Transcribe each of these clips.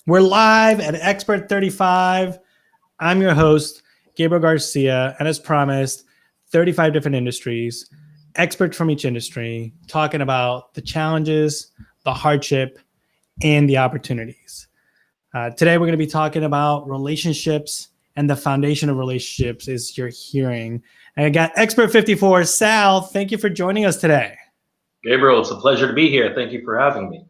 We're live at Expert35. I'm your host, Gabriel Garcia, and as promised, 35 different industries, experts from each industry, talking about the challenges, the hardship, and the opportunities. Today, we're going to be talking about relationships, and the foundation of relationships is your hearing. And I got Expert54, Sal. Thank you for joining us today. Gabriel, it's a pleasure to be here. Thank you for having me.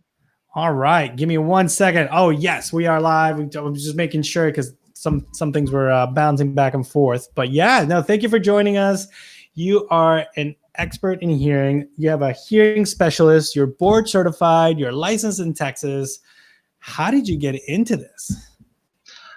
All right, give me 1 second. Oh, yes, we are live. I was just making sure because some things were bouncing back and forth. But yeah, no, thank you for joining us. You are an expert in hearing. You have a hearing specialist. You're board certified. You're licensed in Texas. How did you get into this?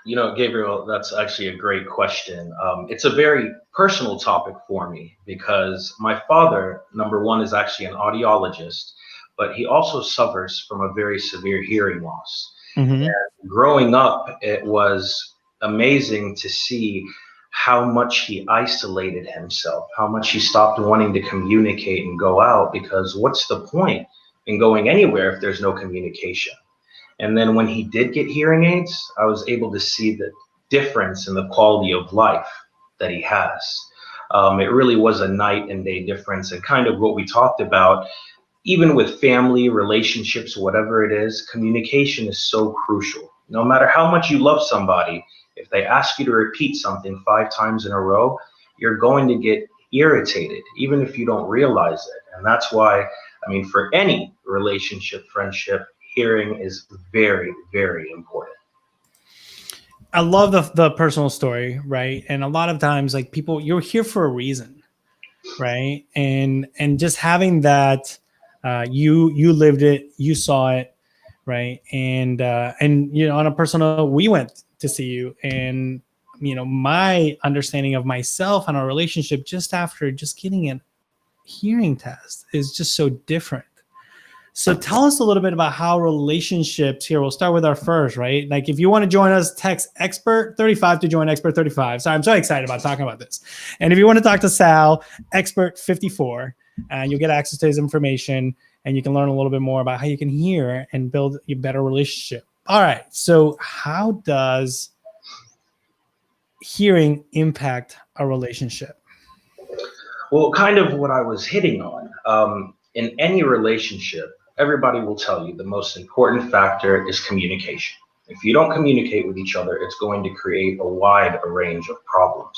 You know, Gabriel, that's actually a great question. It's a very personal topic for me because my father, number one, is actually an audiologist, but he also suffers from a very severe hearing loss. Mm-hmm. And growing up, it was amazing to see how much he isolated himself, how much he stopped wanting to communicate and go out, because what's the point in going anywhere if there's no communication? And then when he did get hearing aids, I was able to see the difference in the quality of life that he has. It really was a night and day difference, and kind of what we talked about, even with family, relationships, whatever it is, communication is so crucial. No matter how much you love somebody, if they ask you to repeat something 5 times in a row, you're going to get irritated, even if you don't realize it. And that's why, I mean, for any relationship, friendship, hearing is very, very important. I love the personal story, right? And a lot of times, like, people, you're here for a reason, right? And just having that, you lived it, you saw it, right? And you know, on a personal note, we went to see you, and you know, my understanding of myself and our relationship just after just getting a hearing test is just so different. So tell us a little bit about how relationships here. We'll start with our first, right? Like, if you want to join us, text Expert35 to join Expert35. So I'm so excited about talking about this. And if you want to talk to Sal, Expert54, you'll get access to his information, and you can learn a little bit more about how you can hear and build a better relationship. All right. So how does hearing impact a relationship? Well, kind of what I was hitting on. In any relationship, everybody will tell you the most important factor is communication. If you don't communicate with each other, it's going to create a wide range of problems.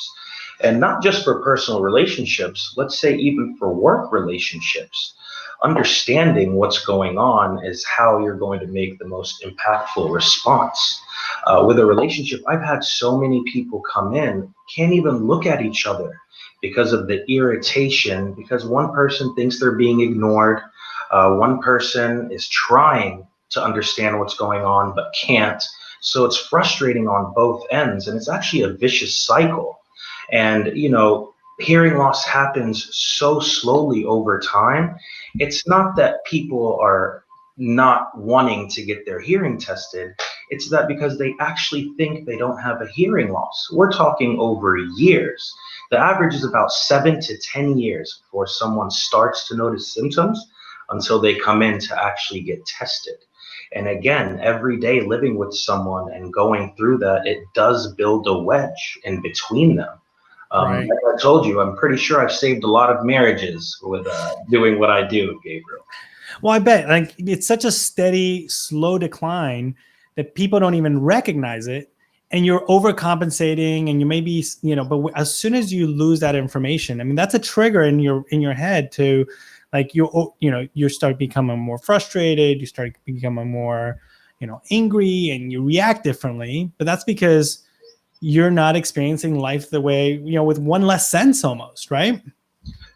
And not just for personal relationships, let's say even for work relationships. Understanding what's going on is how you're going to make the most impactful response. With a relationship, I've had so many people come in, can't even look at each other because of the irritation, because one person thinks they're being ignored, one person is trying to understand what's going on but can't. So it's frustrating on both ends, and it's actually a vicious cycle. And you know, hearing loss happens so slowly over time. It's not that people are not wanting to get their hearing tested. It's that because they actually think they don't have a hearing loss. We're talking over years. The average is about 7 to 10 years before someone starts to notice symptoms until they come in to actually get tested. And again, every day living with someone and going through that, it does build a wedge in between them. Right. Like I told you, I'm pretty sure I've saved a lot of marriages with doing what I do, Gabriel. Well, I bet, like, it's such a steady, slow decline that people don't even recognize it, and you're overcompensating, and you may be, you know, but as soon as you lose that information, I mean, that's a trigger in your head to, like, you start becoming more frustrated, you start becoming more, you know, angry, and you react differently. But that's because you're not experiencing life the way, you know, with one less sense almost, right?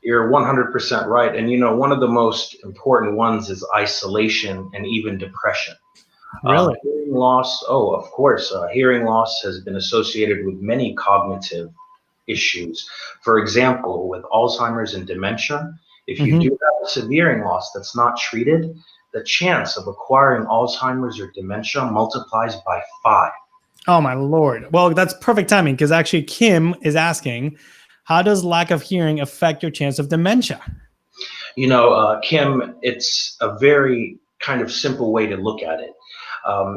You're 100% right. And you know, one of the most important ones is isolation and even depression. Really? Hearing loss, oh, of course, hearing loss has been associated with many cognitive issues. For example, with Alzheimer's and dementia, if you do have a severe hearing loss that's not treated, the chance of acquiring Alzheimer's or dementia multiplies by 5. Oh, my Lord. Well, that's perfect timing, because actually Kim is asking, how does lack of hearing affect your chance of dementia? You know, Kim, it's a very kind of simple way to look at it.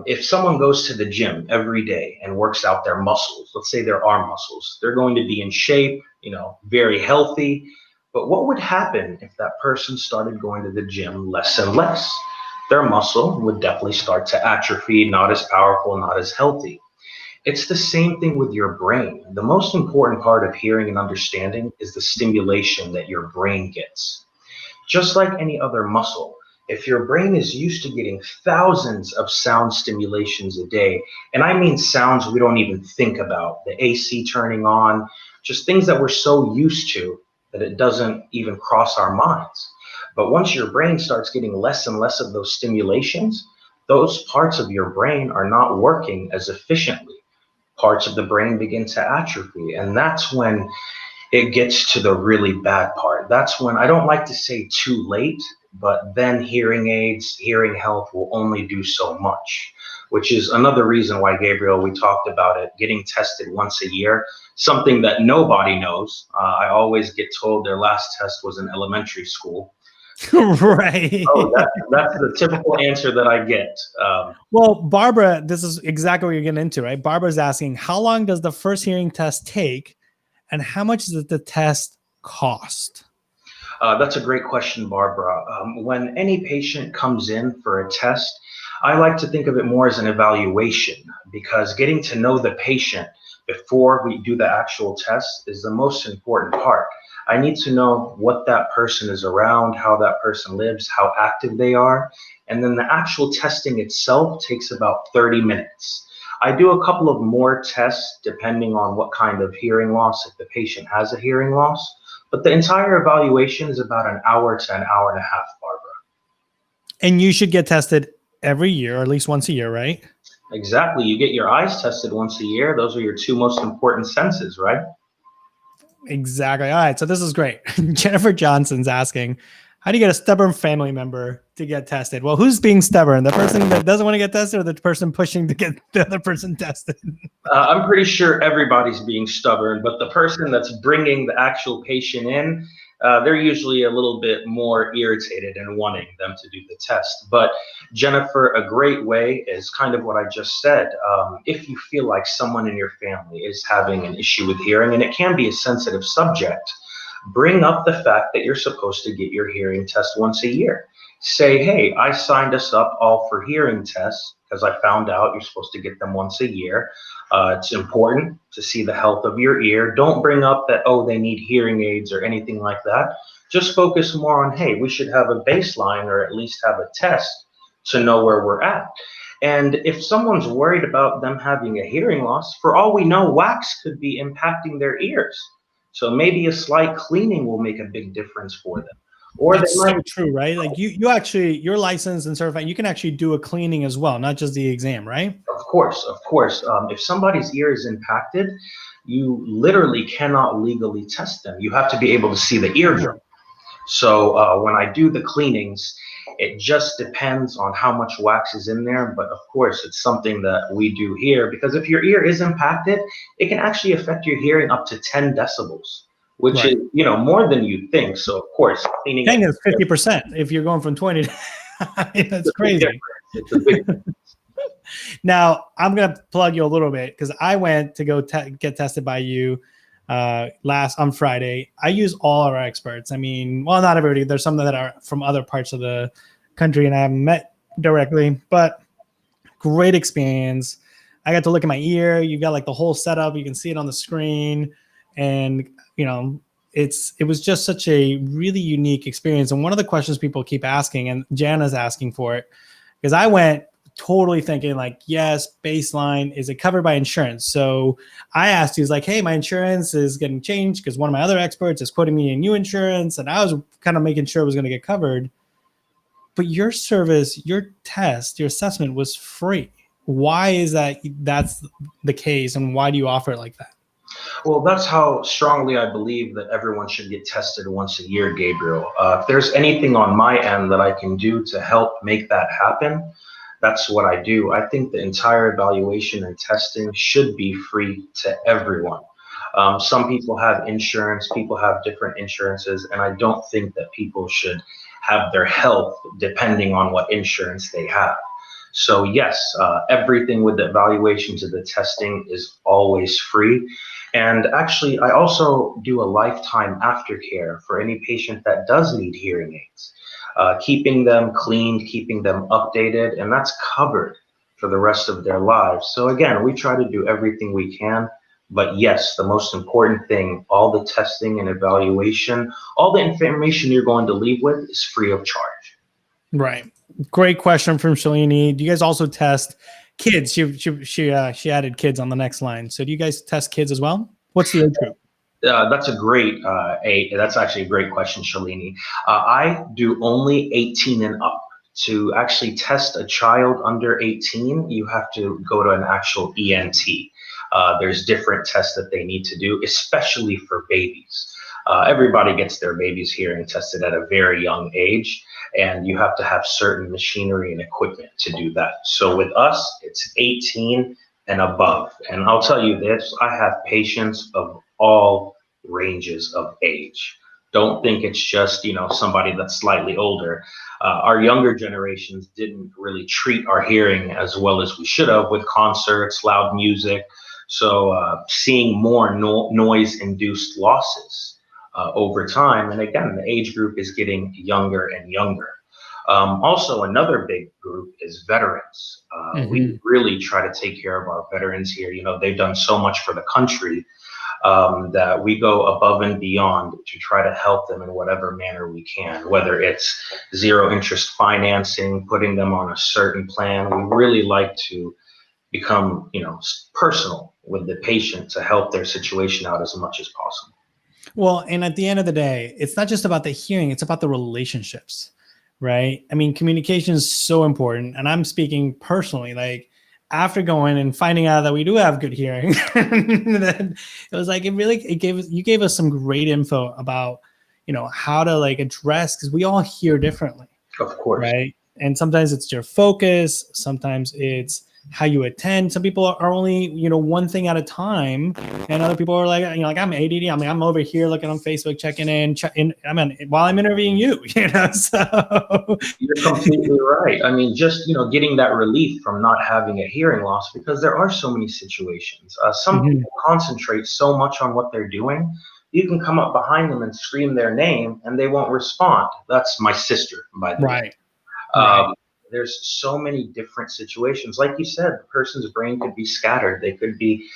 If someone goes to the gym every day and works out their muscles, let's say their arm muscles, they're going to be in shape, very healthy. But what would happen if that person started going to the gym less and less? Their muscle would definitely start to atrophy, not as powerful, not as healthy. It's the same thing with your brain. The most important part of hearing and understanding is the stimulation that your brain gets. Just like any other muscle, if your brain is used to getting thousands of sound stimulations a day, and I mean sounds we don't even think about, the AC turning on, just things that we're so used to that it doesn't even cross our minds. But once your brain starts getting less and less of those stimulations, those parts of your brain are not working as efficiently. Parts of the brain begin to atrophy, and that's when it gets to the really bad part. That's when, I don't like to say too late, but then hearing aids, hearing health will only do so much, which is another reason why, Gabriel, we talked about it, getting tested once a year, something that nobody knows. I always get told their last test was in elementary school. Right. Oh, that's the typical answer that I get. Well, Barbara, this is exactly what you're getting into, right? Barbara's asking, how long does the first hearing test take, and how much does the test cost? That's a great question, Barbara. When any patient comes in for a test, I like to think of it more as an evaluation, because getting to know the patient before we do the actual test is the most important part. I need to know what that person is around, how that person lives, how active they are, and then the actual testing itself takes about 30 minutes. I do a couple of more tests depending on what kind of hearing loss, if the patient has a hearing loss. But the entire evaluation is about an hour to an hour and a half, Barbara. And you should get tested every year, or at least once a year, right? Exactly. You get your eyes tested once a year. Those are your two most important senses, right? Exactly. All right. So this is great. Jennifer Johnson's asking, how do you get a stubborn family member to get tested? Well, who's being stubborn? The person that doesn't want to get tested, or the person pushing to get the other person tested? I'm pretty sure everybody's being stubborn, but the person that's bringing the actual patient in, they're usually a little bit more irritated and wanting them to do the test. But Jennifer, a great way is kind of what I just said. If you feel like someone in your family is having an issue with hearing, and it can be a sensitive subject, bring up the fact that you're supposed to get your hearing test once a year. Say, hey, I signed us up all for hearing tests because I found out you're supposed to get them once a year. It's important to see the health of your ear. Don't bring up that, oh, they need hearing aids or anything like that. Just focus more on, hey, we should have a baseline, or at least have a test to know where we're at. And if someone's worried about them having a hearing loss, for all we know, wax could be impacting their ears. So maybe a slight cleaning will make a big difference for them. Or That's they might, so true, right? Like you actually, you're licensed and certified. You can actually do a cleaning as well, not just the exam, right? of course, of course. If somebody's ear is impacted, you literally cannot legally test them. You have to be able to see the eardrum. So when I do the cleanings, it just depends on how much wax is in there. But of course, it's something that we do here, because if your ear is impacted, it can actually affect your hearing up to 10 decibels, which Right. is, more than you think. So of course, cleaning Dang, it, it's 50% if you're going from 20 to that's crazy. it's a big difference. Now, I'm going to plug you a little bit, because I went to go get tested by you on Friday. I use all our experts. I mean, well, not everybody. There's some that are from other parts of the country and I haven't met directly, but great experience. I got to look at my ear. You got like the whole setup. You can see it on the screen. And, it was just such a really unique experience. And one of the questions people keep asking, and Jana's asking for it, because I went totally thinking like, yes, baseline, is it covered by insurance? So I asked you, like, hey, my insurance is getting changed because one of my other experts is quoting me a new insurance, and I was kind of making sure it was going to get covered. But your service, your test, your assessment was free. Why is that's the case, and why do you offer it like that? Well, that's how strongly I believe that everyone should get tested once a year, Gabriel. If there's anything on my end that I can do to help make that happen, that's what I do. I think the entire evaluation and testing should be free to everyone. Some people have insurance, people have different insurances, and I don't think that people should have their health depending on what insurance they have. So yes, everything with the evaluation to the testing is always free. And actually, I also do a lifetime aftercare for any patient that does need hearing aids, keeping them cleaned, keeping them updated, and that's covered for the rest of their lives. So again, we try to do everything we can. But yes, the most important thing, all the testing and evaluation, all the information you're going to leave with is free of charge. Right. Great question from Shalini. Do you guys also test kids? She added kids on the next line. So do you guys test kids as well? What's the age group? That's a great, that's actually a great question, Shalini. I do only 18 and up. To actually test a child under 18, you have to go to an actual ENT. There's different tests that they need to do, especially for babies. Everybody gets their baby's hearing tested at a very young age, and you have to have certain machinery and equipment to do that. So with us, it's 18 and above. And I'll tell you this, I have patients of all ranges of age. Don't think it's just, somebody that's slightly older. Our younger generations didn't really treat our hearing as well as we should have with concerts, loud music. So seeing more noise-induced losses over time. And again, the age group is getting younger and younger. Also, another big group is veterans. We really try to take care of our veterans here. They've done so much for the country that we go above and beyond to try to help them in whatever manner we can, whether it's zero interest financing, putting them on a certain plan. We really like to become, personal with the patient to help their situation out as much as possible. Well, and at the end of the day, it's not just about the hearing, it's about the relationships, right? I mean, communication is so important. And I'm speaking personally, like after going and finding out that we do have good hearing, then it was like, you gave us some great info about, how to like address, because we all hear differently. Of course. Right. And sometimes it's your focus. Sometimes it's how you attend. Some people are only, one thing at a time. And other people are like, I'm ADD. I'm over here looking on Facebook, checking in, while I'm interviewing you, so. You're completely right. I mean, just, getting that relief from not having a hearing loss, because there are so many situations. Some people concentrate so much on what they're doing. You can come up behind them and scream their name and they won't respond. That's my sister, by the way. Right. There's so many different situations. Like you said, the person's brain could be scattered. They could be,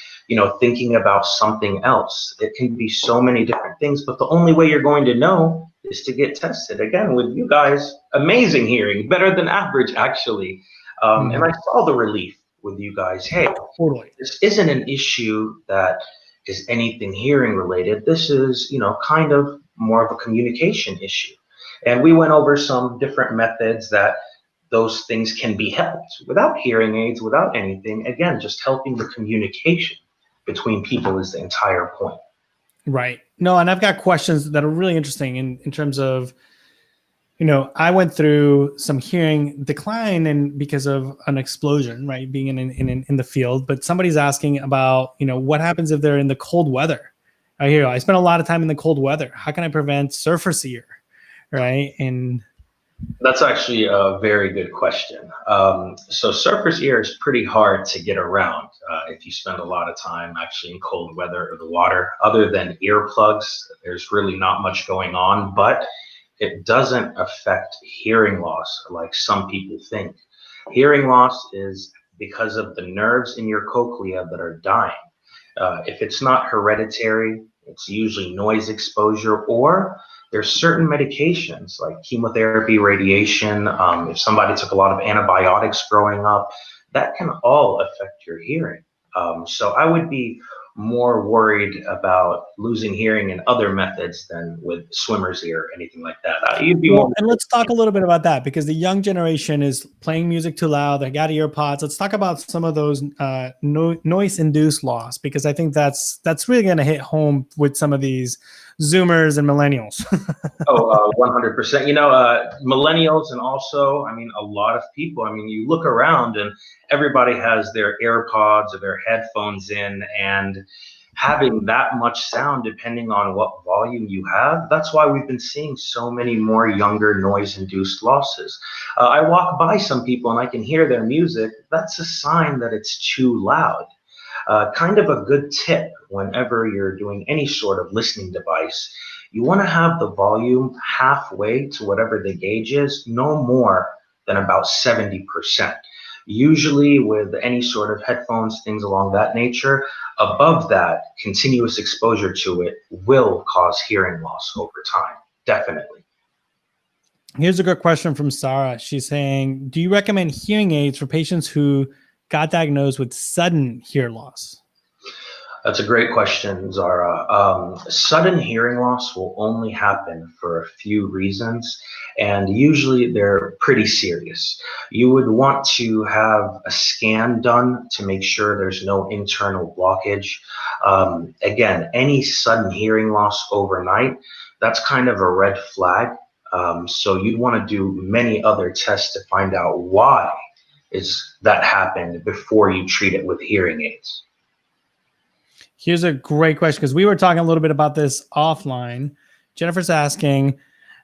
thinking about something else. It can be so many different things, but the only way you're going to know is to get tested. Again, with you guys, amazing hearing, better than average, actually. And I saw the relief with you guys. Hey, totally. This isn't an issue that is anything hearing related. This is, kind of more of a communication issue. And we went over some different methods that those things can be helped without hearing aids, without anything. Again, just helping the communication between people is the entire point. Right. No, and I've got questions that are really interesting in terms of, I went through some hearing decline and because of an explosion, right, being in the field. But somebody's asking about, what happens if they're in the cold weather? I spent a lot of time in the cold weather. How can I prevent surface ear, right? And that's actually a very good question. So surface ear is pretty hard to get around if you spend a lot of time actually in cold weather or the water. Other than earplugs, there's really not much going on, but it doesn't affect hearing loss like some people think. Hearing loss is because of the nerves in your cochlea that are dying. If it's not hereditary, it's usually noise exposure, or there's certain medications like chemotherapy, radiation. If somebody took a lot of antibiotics growing up, that can all affect your hearing. So I would be more worried about losing hearing in other methods than with swimmer's ear or anything like that. You'd be more. And let's talk a little bit about that, because the young generation is playing music too loud. They got earpods. Let's talk about some of those noise-induced loss, because I think that's really going to hit home with some of these Zoomers and millennials. 100%. Millennials, and also, a lot of people. You look around and everybody has their AirPods or their headphones in, and having that much sound, depending on what volume you have, that's why we've been seeing so many more younger noise-induced losses. I walk by some people and I can hear their music. That's a sign that it's too loud. Kind of a good tip whenever you're doing any sort of listening device, you want to have the volume halfway to whatever the gauge is, no more than about 70%. Usually with any sort of headphones, things along that nature, above that, continuous exposure to it will cause hearing loss over time, definitely. Here's a good question from Sarah. She's saying, do you recommend hearing aids for patients who got diagnosed with sudden hear loss? That's a great question, Zara. Sudden hearing loss will only happen for a few reasons, and usually they're pretty serious. You would want to have a scan done to make sure there's no internal blockage. Again, any sudden hearing loss overnight, that's kind of a red flag. So you'd want to do many other tests to find out why is that happened before you treat it with hearing aids. Here's a great question, because we were talking a little bit about this offline. Jennifer's asking,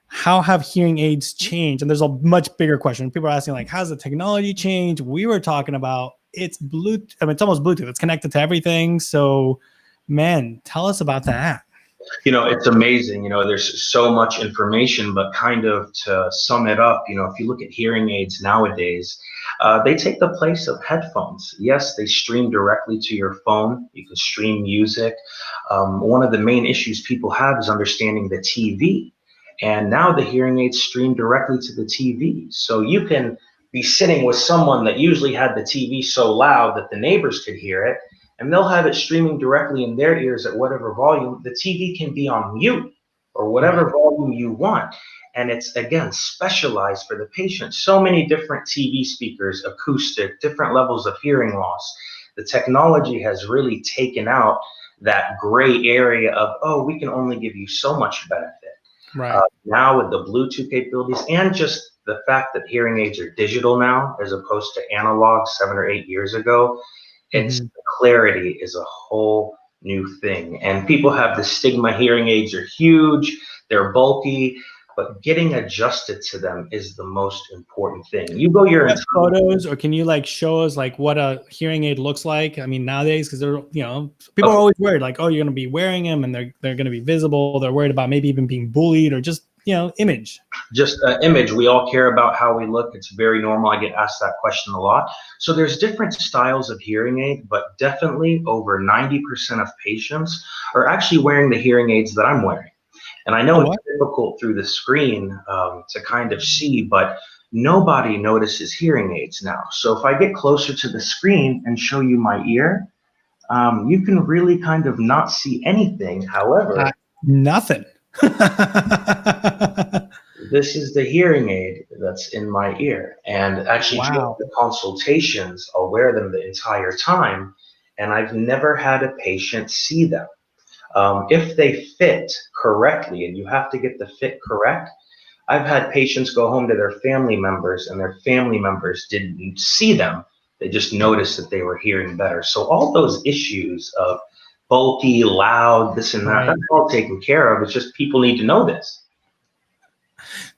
how have hearing aids changed? And there's a much bigger question. People are asking, like, how's the technology change? We were talking about it's Bluetooth. I mean, it's almost Bluetooth. It's connected to everything. So, man, tell us about that. You know, it's amazing. You know, there's so much information, but kind of to sum it up, you know, if you look at hearing aids nowadays, they take the place of headphones. Yes, they stream directly to your phone. You can stream music. One of the main issues people have is understanding the TV. And now the hearing aids stream directly to the TV. So you can be sitting with someone that usually had the TV so loud that the neighbors could hear it, and they'll have it streaming directly in their ears at whatever volume. The TV can be on mute or whatever volume you want. And it's, again, specialized for the patient. So many different TV speakers, acoustic, different levels of hearing loss. The technology has really taken out that gray area of, oh, we can only give you so much benefit. Right. Now with the Bluetooth capabilities and just the fact that hearing aids are digital now as opposed to analog 7 or 8 years ago, it's clarity is a whole new thing. And people have the stigma hearing aids are huge, they're bulky, but getting adjusted to them is the most important thing. You go your photos, or can you like show us like what a hearing aid looks like? I mean, nowadays, because they're, you know, people are always worried, like, oh, you're going to be wearing them and they're going to be visible. They're worried about maybe even being bullied or just, you know, image. Just image. We all care about how we look. It's very normal. I get asked that question a lot. So there's different styles of hearing aid, but definitely over 90% of patients are actually wearing the hearing aids that I'm wearing. And I know it's difficult through the screen to kind of see, but nobody notices hearing aids now. So if I get closer to the screen and show you my ear, you can really kind of not see anything. However, nothing. This is the hearing aid that's in my ear. And actually, during the consultations, I'll wear them the entire time, and I've never had a patient see them. If they fit correctly, and you have to get the fit correct, I've had patients go home to their family members and their family members didn't see them. They just noticed that they were hearing better. So all those issues of bulky, loud, this and that, that's all taken care of. It's just people need to know this.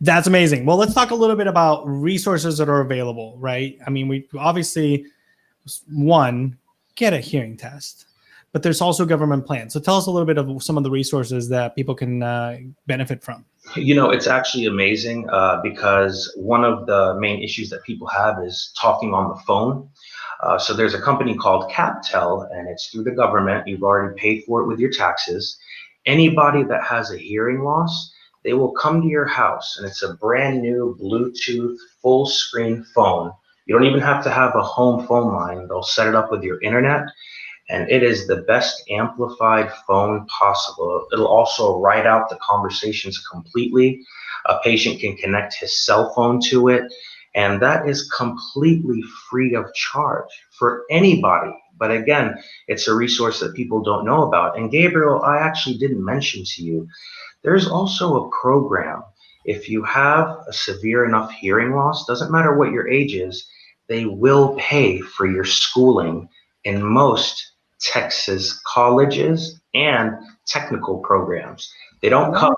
That's amazing. Well, let's talk a little bit about resources that are available, right? I mean, we obviously, one, get a hearing test, but there's also government plans. So tell us a little bit of some of the resources that people can benefit from. You know, it's actually amazing because one of the main issues that people have is talking on the phone. So there's a company called CapTel, and it's through the government. You've already paid for it with your taxes. Anybody that has a hearing loss, they will come to your house, and it's a brand new Bluetooth full screen phone. You don't even have to have a home phone line. They'll set it up with your internet, and it is the best amplified phone possible. It'll also write out the conversations completely. A patient can connect his cell phone to it, and that is completely free of charge for anybody. But again, it's a resource that people don't know about. And Gabriel, I actually didn't mention to you, there's also a program. If you have a severe enough hearing loss, doesn't matter what your age is, they will pay for your schooling in most Texas colleges and technical programs. They don't What?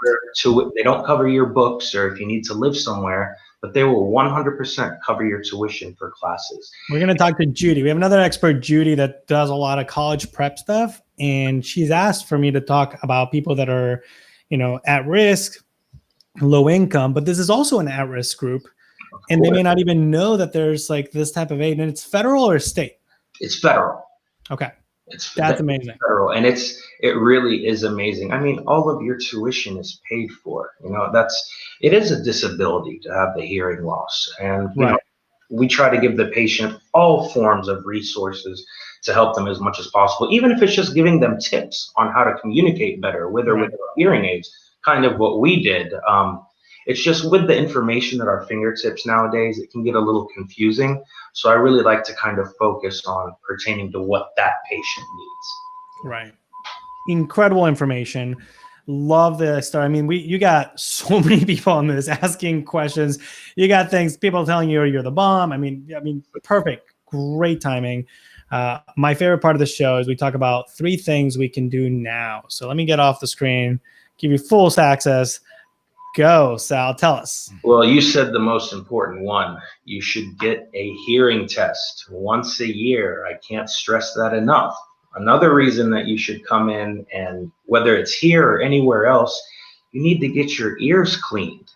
they don't cover your books or if you need to live somewhere, but they will 100% cover your tuition for classes. We're going to talk to Judy. We have another expert, Judy, that does a lot of college prep stuff. And she's asked for me to talk about people that are, at risk, low income, but this is also an at-risk group. And they may not even know that there's like this type of aid, and it's federal or state? It's federal. Okay. That's amazing. Federal, and it really is amazing. I mean, all of your tuition is paid for. It is a disability to have the hearing loss, and we try to give the patient all forms of resources to help them as much as possible, even if it's just giving them tips on how to communicate better with or without hearing aids, kind of what we did. It's just with the information at our fingertips nowadays, it can get a little confusing. So I really like to kind of focus on pertaining to what that patient needs. Right. Incredible information. Love the story. I mean, you got so many people on this asking questions. You got people telling you you're the bomb. I mean, perfect. Great timing. My favorite part of the show is we talk about 3 things we can do now. So let me get off the screen, give you full access. Go, Sal, tell us. Well, you said the most important one. You should get a hearing test once a year. I can't stress that enough. Another reason that you should come in, and whether it's here or anywhere else, you need to get your ears cleaned.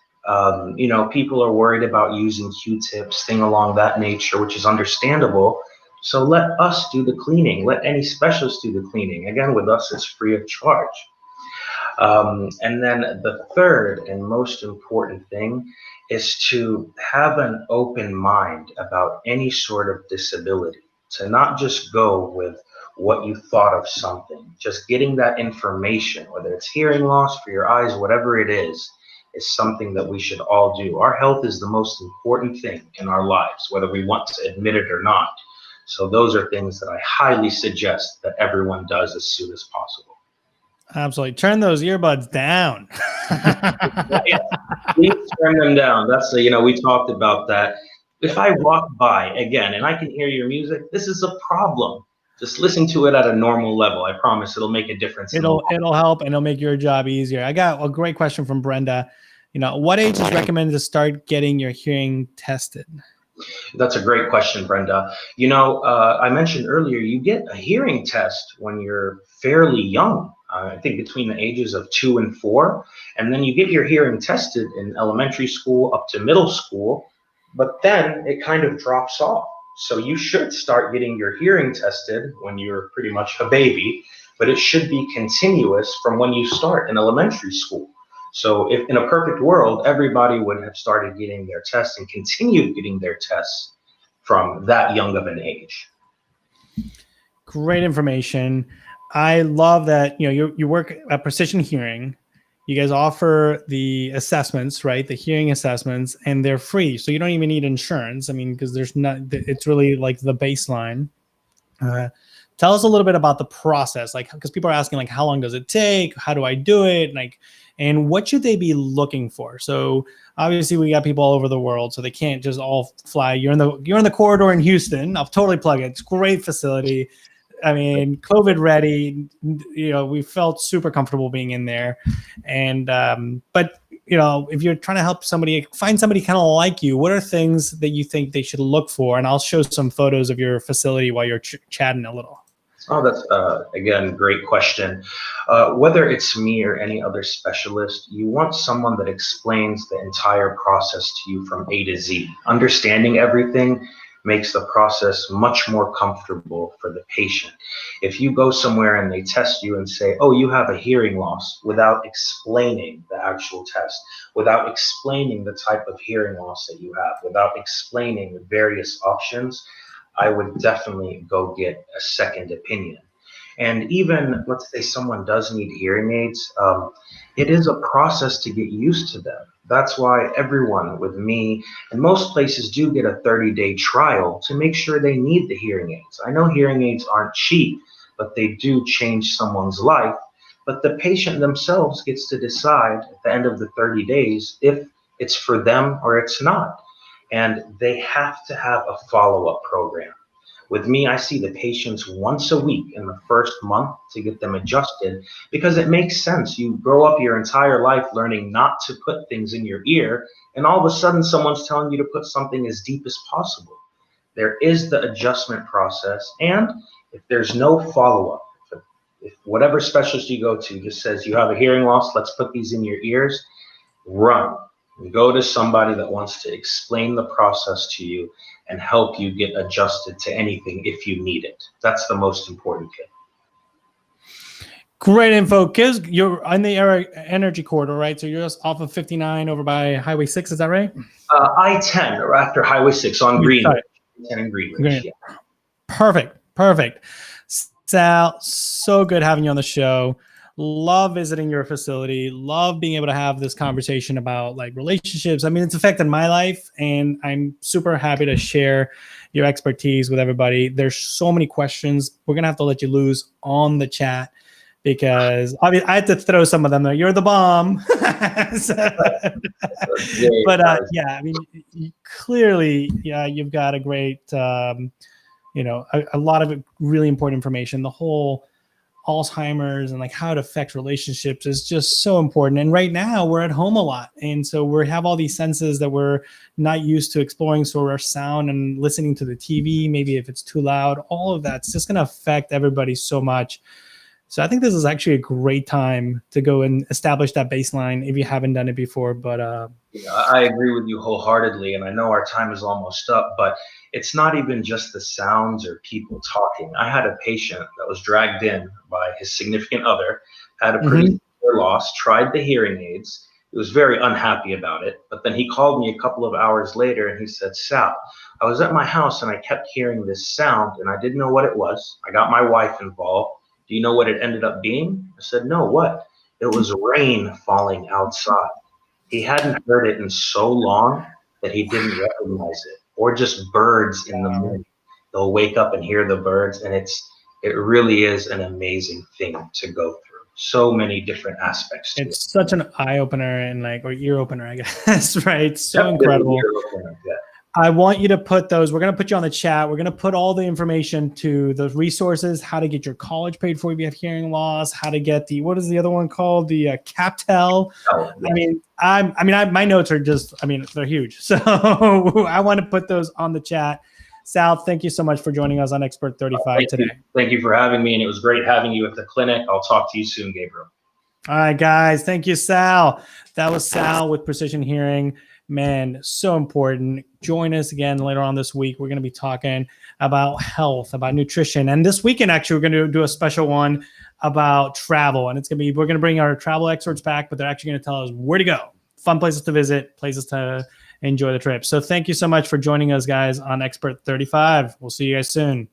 People are worried about using Q-tips, thing along that nature, which is understandable. So let us do the cleaning. Let any specialist do the cleaning. Again, with us, it's free of charge. And then the third and most important thing is to have an open mind about any sort of disability, to not just go with what you thought of something. Just getting that information, whether it's hearing loss for your eyes, whatever it is something that we should all do. Our health is the most important thing in our lives, whether we want to admit it or not. So those are things that I highly suggest that everyone does as soon as possible. Absolutely. Turn those earbuds down. Please turn them down. That's we talked about that. If I walk by again and I can hear your music, this is a problem. Just listen to it at a normal level. I promise it'll make a difference. It'll help, and it'll make your job easier. I got a great question from Brenda. What age is recommended to start getting your hearing tested? That's a great question, Brenda. I mentioned earlier, you get a hearing test when you're fairly young. I think between the ages of 2 and 4, and then you get your hearing tested in elementary school up to middle school, but then it kind of drops off. So you should start getting your hearing tested when you're pretty much a baby, but it should be continuous from when you start in elementary school. So if in a perfect world, everybody would have started getting their tests and continued getting their tests from that young of an age. Great information. I love that you work at Precision Hearing. You guys offer the assessments, right? The hearing assessments, and they're free. So you don't even need insurance. I mean, because it's really like the baseline. Tell us a little bit about the process, because people are asking how long does it take? How do I do it? And what should they be looking for? So obviously we got people all over the world, so they can't just all fly. You're in the corridor in Houston. I'll totally plug it. It's a great facility. I mean, COVID ready, we felt super comfortable being in there. And, but if you're trying to help find somebody kind of like you, what are things that you think they should look for? And I'll show some photos of your facility while you're chatting a little. Oh, that's, again, great question. Whether it's me or any other specialist, you want someone that explains the entire process to you from A to Z. Understanding everything makes the process much more comfortable for the patient. If you go somewhere and they test you and say, oh, you have a hearing loss, without explaining the actual test, without explaining the type of hearing loss that you have, without explaining the various options, I would definitely go get a second opinion. And even, let's say someone does need hearing aids, it is a process to get used to them. That's why everyone with me and most places do get a 30-day trial to make sure they need the hearing aids. I know hearing aids aren't cheap, but they do change someone's life. But the patient themselves gets to decide at the end of the 30 days if it's for them or it's not. And they have to have a follow-up program. With me, I see the patients once a week in the first month to get them adjusted, because it makes sense. You grow up your entire life learning not to put things in your ear, and all of a sudden someone's telling you to put something as deep as possible. There is the adjustment process, and if there's no follow-up, if whatever specialist you go to just says you have a hearing loss, let's put these in your ears, run. Go to somebody that wants to explain the process to you and help you get adjusted to anything if you need it. That's the most important thing. Great info. Kiz, you're on the energy corridor, right? So you're just off of 59 over by Highway 6, is that right? I-10, or after Highway 6 on Greenwich. 10 and Greenwich, yeah. Perfect. Sal, so good having you on the show. Love visiting your facility. Love being able to have this conversation about like relationships. I mean, it's affected my life, and I'm super happy to share your expertise with everybody. There's so many questions. We're going to have to let you loose on the chat because I had to throw some of them there. You're the bomb. Yeah, I mean, clearly, yeah, you've got a great, a lot of really important information. The whole Alzheimer's and like how it affects relationships is just so important. And right now we're at home a lot. And so we have all these senses that we're not used to exploring. So our sound and listening to the TV, maybe if it's too loud, all of that's just going to affect everybody so much. So I think this is actually a great time to go and establish that baseline if you haven't done it before. But I agree with you wholeheartedly, and I know our time is almost up, but it's not even just the sounds or people talking. I had a patient that was dragged in by his significant other, had a pretty severe loss, tried the hearing aids. He was very unhappy about it, but then he called me a couple of hours later and he said, Sal, I was at my house and I kept hearing this sound and I didn't know what it was. I got my wife involved. Do you know what it ended up being? I said, no, what? It was rain falling outside. He hadn't heard it in so long that he didn't recognize it, or just birds in the morning. They'll wake up and hear the birds, and it really is an amazing thing to go through. So many different aspects to it. It's such an eye opener or ear opener, I guess, right? So incredible. I want you to put those, we're going to put you on the chat. We're going to put all the information to the resources, how to get your college paid for if you have hearing loss, how to get what is the other one called? The CapTel. Oh, yeah. My notes are just, they're huge. So I want to put those on the chat. Sal, thank you so much for joining us on Expert35 today. Thank you for having me. And it was great having you at the clinic. I'll talk to you soon, Gabriel. All right, guys. Thank you, Sal. That was Sal with Precision Hearing. Man, so important. Join us again later on this week. We're going to be talking about health, about nutrition. And this weekend, actually, we're going to do a special one about travel. And we're going to bring our travel experts back, but they're actually going to tell us where to go, fun places to visit, places to enjoy the trip. So thank you so much for joining us, guys, on Expert35. We'll see you guys soon.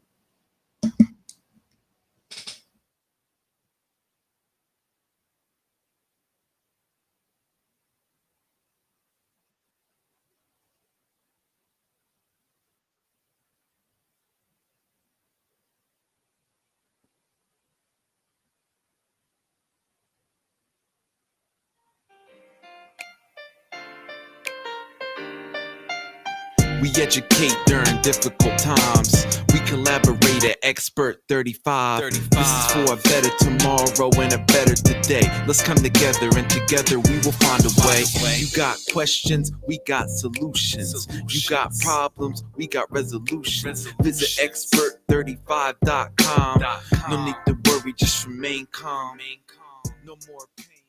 We educate during difficult times. We collaborate at Expert35. This is for a better tomorrow and a better today. Let's come together and together we will find a way. You got questions, we got solutions. You got problems, we got resolutions. Visit Expert35.com. No need to worry, just remain calm. No more pain.